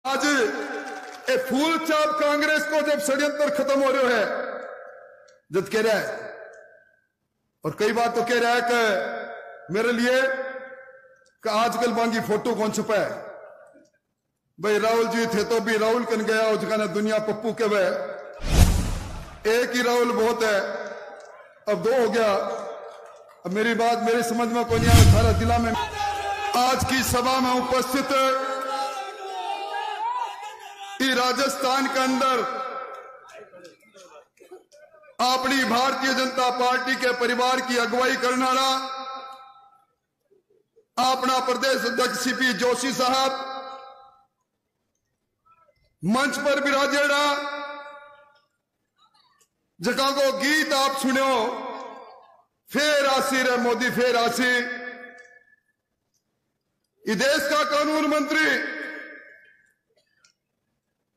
आज ए फूल चाप कांग्रेस को जब षड्यंत्र खत्म हो रहा है जब कह रहा है और कई बार तो कह रहा है कि मेरे लिए कि आजकल बांगी फोटो कौन छुपा है भाई राहुल जी थे तो भी राहुल कन गया उसका दुनिया पप्पू के वह एक ही राहुल बहुत है अब दो हो गया। अब मेरी बात मेरी समझ में कोई नहीं आया सारा जिला में आज की सभा में उपस्थित राजस्थान के अंदर अपनी भारतीय जनता पार्टी के परिवार की अगुवाई करने वाला अपना प्रदेश अध्यक्ष सीपी जोशी साहब मंच पर विराजेड़ा जगह को गीत आप सुनो फिर आसी रे मोदी फिर आसी देश का कानून मंत्री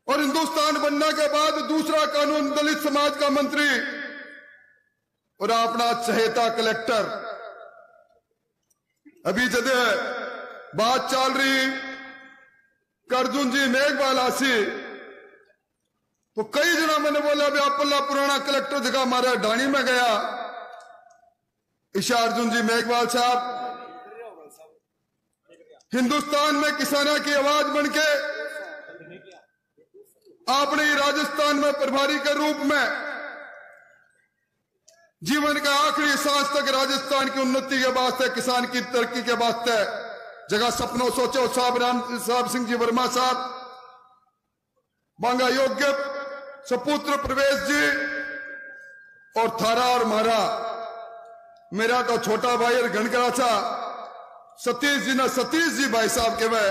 और हिंदुस्तान बनने के बाद दूसरा कानून दलित समाज का मंत्री और अपना चहेता कलेक्टर। अभी जब बात चल रही अर्जुन जी मेघवाल आसी तो कई जना मैंने बोला अभी आपल्ला पुराना कलेक्टर जगह हमारे ढाणी में गया ईशा अर्जुन जी मेघवाल साहब हिंदुस्तान में किसानों की आवाज बनके आपने राजस्थान में प्रभारी के रूप में जीवन का आखिरी सांस तक राजस्थान की उन्नति के वास्ते किसान की तरक्की के वास्ते जगह सपनों सोचो साहब सिंह जी वर्मा साहब बांगा योग्य सपुत्र प्रवेश जी और थारा और मारा मेरा तो छोटा भाई और घनकरा था सतीश जी ने सतीश जी भाई साहब के वह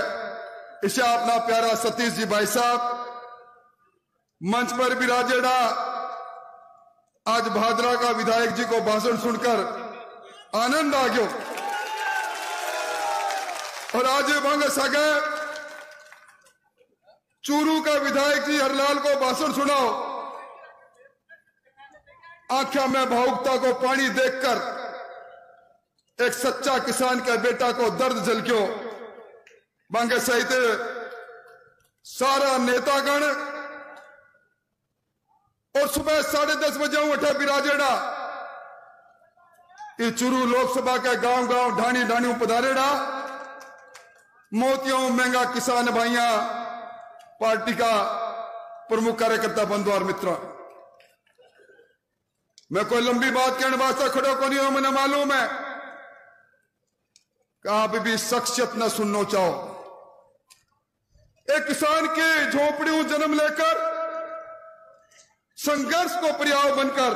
ईशा अपना प्यारा सतीश जी भाई साहब मंच पर विराजेड़ा आज भादरा का विधायक जी को भाषण सुनकर आनंद आ गयो और आज मांग सके चूरू का विधायक जी हरलाल को भाषण सुनाओ आंखों में भावुकता को पानी देखकर एक सच्चा किसान का बेटा को दर्द झलक्यो मांगे सहित सारा नेतागण और सुबह 10:30 बजे उठा विराजेड़ा ये चूरू लोकसभा के गांव गांव ढाणी ढाणी पधारेड़ा मोतियों महंगा किसान भाइया पार्टी का प्रमुख कार्यकर्ता बंधु और मित्र मैं कोई लंबी बात कहने वास्ते खड़ो को नहीं हूं मैंने मालूम है कि आप भी शख्सियत न सुनना चाहो एक किसान की झोपड़ी जन्म लेकर संघर्ष को पर्याय बनकर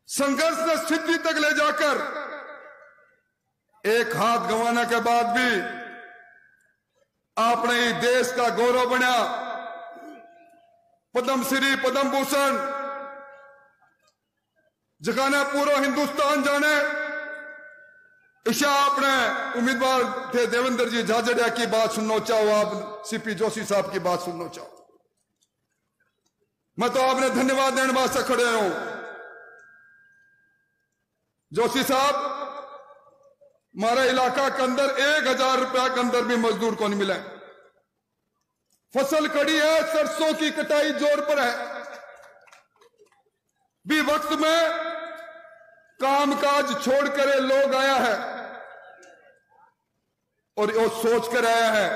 संघर्ष से सिद्धि तक ले जाकर एक हाथ गंवाने के बाद भी आपने ही देश का गौरव बना पद्मश्री पद्म भूषण जगाना पूरा हिंदुस्तान जाने ईशा आपने उम्मीदवार थे देवेंद्र जी झाझड़िया की बात सुनना चाहो आप सीपी जोशी साहब की बात सुनना चाहो मैं तो आपने धन्यवाद देने वास्ते खड़े हूं जोशी साहब हमारे इलाका के अंदर 1000 रुपया के अंदर भी मजदूर को नहीं मिला फसल खड़ी है सरसों की कटाई जोर पर है भी वक्त में कामकाज छोड़कर लोग आया है और वो सोच कर आया है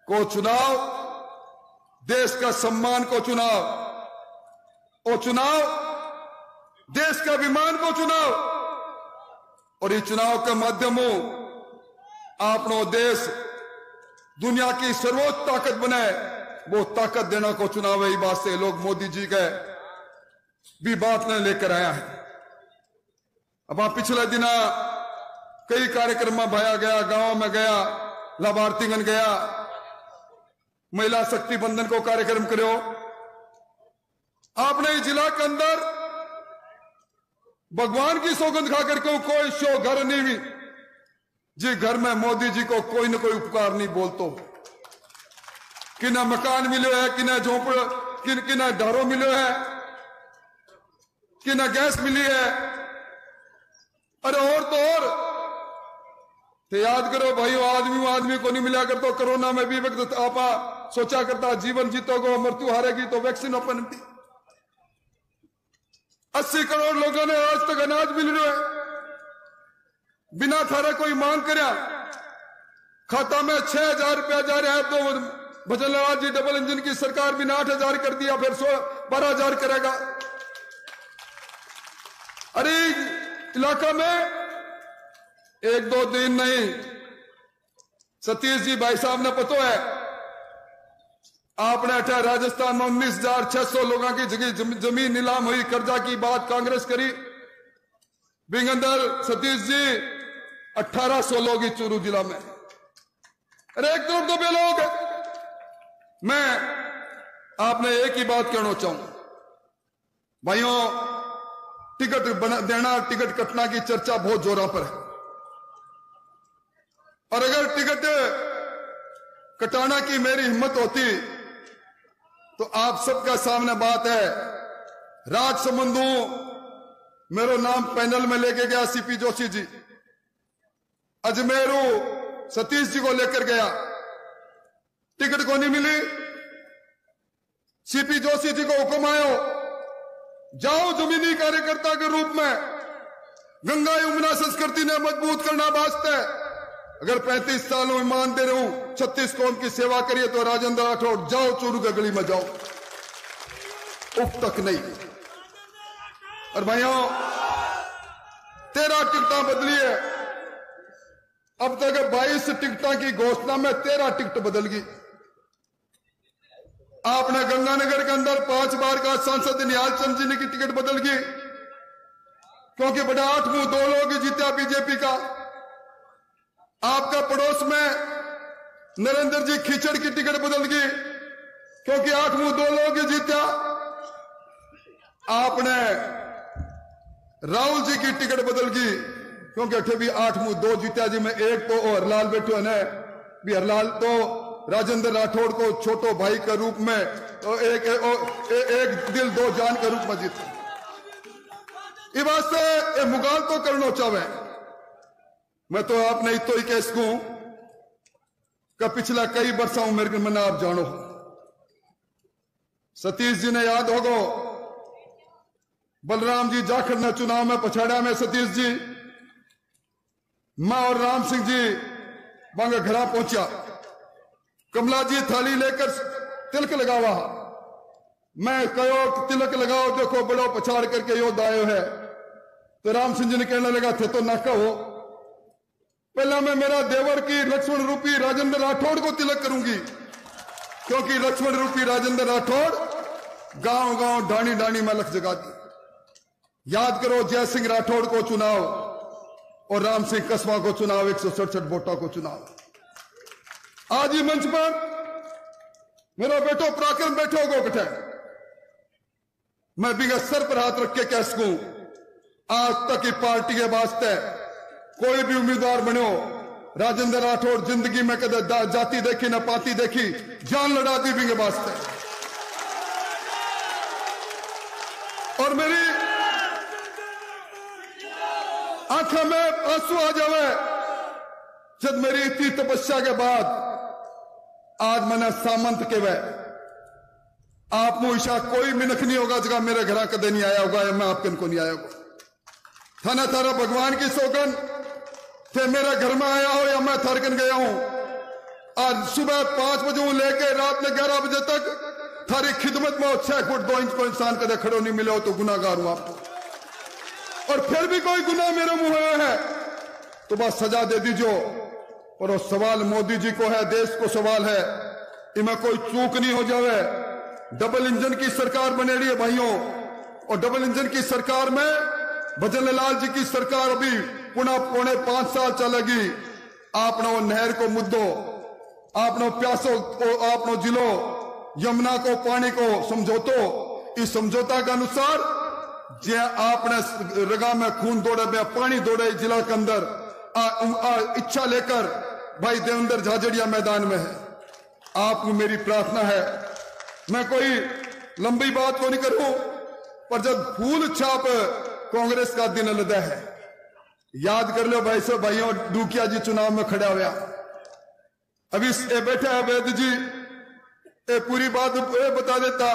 को चुनाव देश का सम्मान को चुनाव वो चुनाव देश का अभिमान को चुनाव और ये चुनाव के माध्यमों आपनो देश दुनिया की सर्वोच्च ताकत बने वो ताकत देना को चुनाव है। बात से लोग मोदी जी के भी बात ने लेकर आया है। अब आप पिछले दिन कई कार्यक्रम में भाया गया गांव में गया लाभार्थीगण गया महिला शक्ति बंधन को कार्यक्रम करो आपने इस जिला के अंदर भगवान की सौगंध खाकर क्यों कोई शो घर नहीं हुई जी घर में मोदी जी को कोई न कोई उपकार नहीं बोलतो कि ना मकान मिलो है कि ना झोंपड़ कि ना ढारो मिलो है कि ना गैस मिली है अरे और तो और तो याद करो भाइयों, आदमी को नहीं मिला कर तो कोरोना में भी वक्त आपा सोचा करता जीवन जीतोगे मृत्यु हारेगी तो वैक्सीन ओपन थी। 80 करोड़ लोगों ने आज तक अनाज मिल रहा है बिना थारा कोई मांग करया। खाता में 6,000 रुपया जा रहा है तो भजन लाल जी डबल इंजन की सरकार भी ने 8,000 कर दिया, फिर 12,000 करेगा। अरे इलाका में 1-2 दिन नहीं, सतीश जी भाई साहब ने पता है आपने अठा राजस्थान में 19,600 लोगों की जमीन नीलाम हुई, कर्जा की बात कांग्रेस करी। बिंगंदर सतीश जी 1800 लोग ही चूरू जिला में। अरे 1-2 बे लोग। मैं आपने एक ही बात कहना चाहूं भाइयों, टिकट देना टिकट कटना की चर्चा बहुत जोरों पर है, और अगर टिकट कटाना की मेरी हिम्मत होती तो आप सबका सामने बात है, राजसमंद मेरा नाम पैनल में लेके गया सीपी जोशी जी, अजमेरू सतीश जी को लेकर गया, टिकट को नहीं मिली। सीपी जोशी जी को हुक्म आयो, जाओ जमीनी कार्यकर्ता के रूप में गंगा यमुना संस्कृति ने मजबूत करना वास्ते अगर 35 सालों में मान दे रहा हूं 36 कौम की सेवा करिए तो राजेंद्र राठौड़ जाओ चूरू की गली में जाओ, उफ तक नहीं। और भाइयों 13 टिकटा बदली है, अब तक 22 टिकटा की घोषणा में 13 टिकट बदल गई। आपने गंगानगर के अंदर 5 बार का सांसद निहाल चंद जी की टिकट बदल गई क्योंकि बड़ा 8 मुंह 2 लोग जीता बीजेपी का। आपका पड़ोस में नरेंद्र जी खीचड़ की टिकट बदल गई क्योंकि 8 मुंह 2 लोग जीता। आपने राहुल जी की टिकट बदल गई क्योंकि अठे भी 8 मुंह 2 जीता जी में एक तो हरलाल बैठो है भी, हरलाल तो राजेंद्र राठौड़ को छोटो भाई के रूप में तो एक दिल 2 जान के रूप में जीता। इस वास्ते मुगाल तो करना चाहे, मैं तो आपने इतो ही कह सकूं का पिछला कई वर्षों मेरे मन आप जानो, सतीश जी ने याद होगो बलराम जी जाखड़ ने चुनाव में पछाड़ा में सतीश जी मां और राम सिंह जी वहां घरा पहुंचा, कमला जी थाली लेकर तिलक लगावा, मैं कहो तिलक लगाओ देखो बड़ो पछाड़ करके यो दायो है, तो राम सिंह जी ने कहने लगा थे तो ना कहो, पहला मैं मेरा देवर की लक्ष्मण रूपी राजेंद्र राठौड़ को तिलक करूंगी क्योंकि लक्ष्मण रूपी राजेंद्र राठौड़ गांव गांव डाणी डाणी में लख जगाती। याद करो जय सिंह राठौड़ को चुनाव और राम सिंह कस्बा को चुनाव 167 वोटों को चुनाव। आज ही मंच पर मेरा बेटो पराक्रम बैठो गो कटे, मैं भी सर पर हाथ रख के कह सकूं आज तक की पार्टी के वास्ते कोई भी उम्मीदवार बनो, राजेंद्र राठौड़ जिंदगी में कदे जाति देखी ना पाती देखी, जान लड़ा दी भी वास्ते। और मेरी आंखों में आंसू आ जावे जब मेरी इतनी तपस्या के बाद आज मैंने सामंत के वे आप मुझा कोई मिनख नहीं होगा जगह मेरे घर कदे नहीं आया होगा या मैं आपके को नहीं आया होगा। थाना थारा भगवान की सौगन थे मेरे घर में आया हो या मैं थरकन गया हूं, आज सुबह 5 बजे लेके रात में 11 बजे तक थारी खिदमत में 6 फुट 2 इंच को इंसान कदे खड़ो नहीं मिले हो तो गुनाहगार हूं आपको, और फिर भी कोई गुनाह मेरे मुंह में है तो बस सजा दे दीजिए। और वो सवाल मोदी जी को है, देश को सवाल है, इनमें कोई चूक नहीं हो जावे। डबल इंजन की सरकार बने रही है भाइयों, और डबल इंजन की सरकार में भजन लाल जी की सरकार अभी पुनः 4.5 साल चलेगी। आपने वो नहर को मुद्दो, आपने प्यासों को, आपने जिलो यमुना को पानी को समझौतो, इस समझौता के अनुसार जे आपने रगा में खून दौड़े में पानी दौड़े जिला के अंदर इच्छा लेकर भाई देवेंद्र झाझड़िया मैदान में है। आपको मेरी प्रार्थना है, मैं कोई लंबी बात को नहीं करूं, पर जब फूल छाप कांग्रेस का दिन लदा है, याद कर लो भाई सब भाइयों, डूकिया जी चुनाव में खड़ा हुआ। अभी बैठा है वैद्य जी, ये पूरी बात ये बता देता।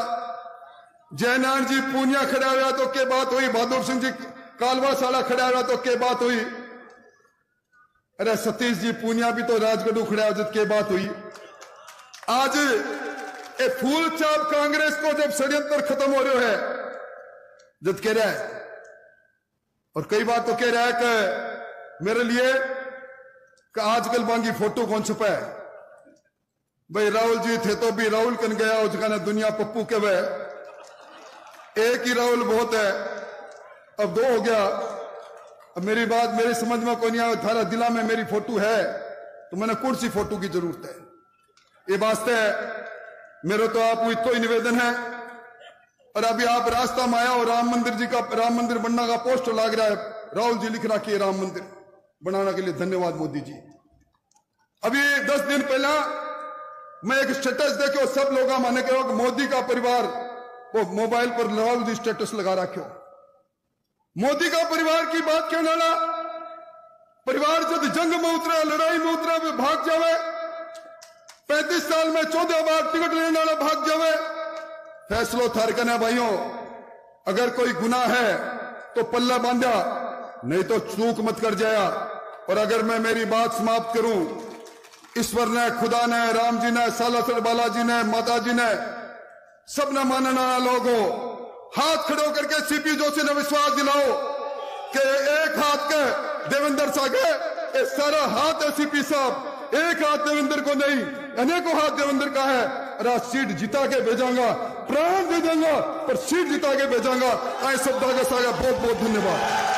जयनारायण जी पूनिया खड़ा हुआ तो क्या बात हुई, बहादुर सिंह जी कालवा साला खड़ा हुआ तो क्या बात हुई। अरे सतीश जी पूनिया भी तो राजगढ़ खड़ा हुआ जब क्या बात हुई। आज ये फूल चाप कांग्रेस को जब षड्यंत्र खत्म हो रहा है जब कह रहा है, और कई बार तो कह रहा है कि मेरे लिए कि आजकल बांगी फोटो कौन छुपा है। भाई राहुल जी थे तो भी राहुल कन गया उसका दुनिया पप्पू के वह एक ही राहुल बहुत है, अब दो हो गया। अब मेरी बात मेरी समझ में कोई नहीं आया, थारा दिला में मेरी फोटो है तो मैंने कुर्सी फोटो की जरूरत है। ये वास्ते मेरे तो आप इतो ही निवेदन है। और अभी आप रास्ता में आया और राम मंदिर जी का, राम मंदिर बनने का पोस्टर लग रहा है, राहुल जी लिख रहा कि राम मंदिर बनाने के लिए धन्यवाद मोदी जी। अभी 10 दिन पहला मैं एक स्टेटस देखो, सब लोग माने कहो कि मोदी का परिवार वो मोबाइल पर राहुल जी स्टेटस लगा रखो। मोदी का परिवार की बात क्यों ना, परिवार जब जंग में उतरा, लड़ाई में उतरा, वे भाग जावे। 35 साल में 14 बार टिकट लेने वाला भाग जावे। फैसलो थार करना भाइयों, अगर कोई गुनाह है तो पल्ला बांधा, नहीं तो चूक मत कर जाया। और अगर मैं मेरी बात समाप्त करूं, ईश्वर ने, खुदा ने, राम जी ने, सालासर बालाजी ने, माता जी ने, सबने मानना लोगों हाथ खड़े करके सीपी जोशी ने विश्वास दिलाओ कि एक हाथ के देवेंद्र सागे, ये सारा हाथ है सीपी साहब, एक हाथ देवेंद्र को नहीं अनेकों हाथ देवेंद्र का है। और आज सीट जिता के भेजांगा, प्राण दे देंगे पर सीट जिता के भेजांगा। आए सब दागा सागा बहुत बहुत धन्यवाद।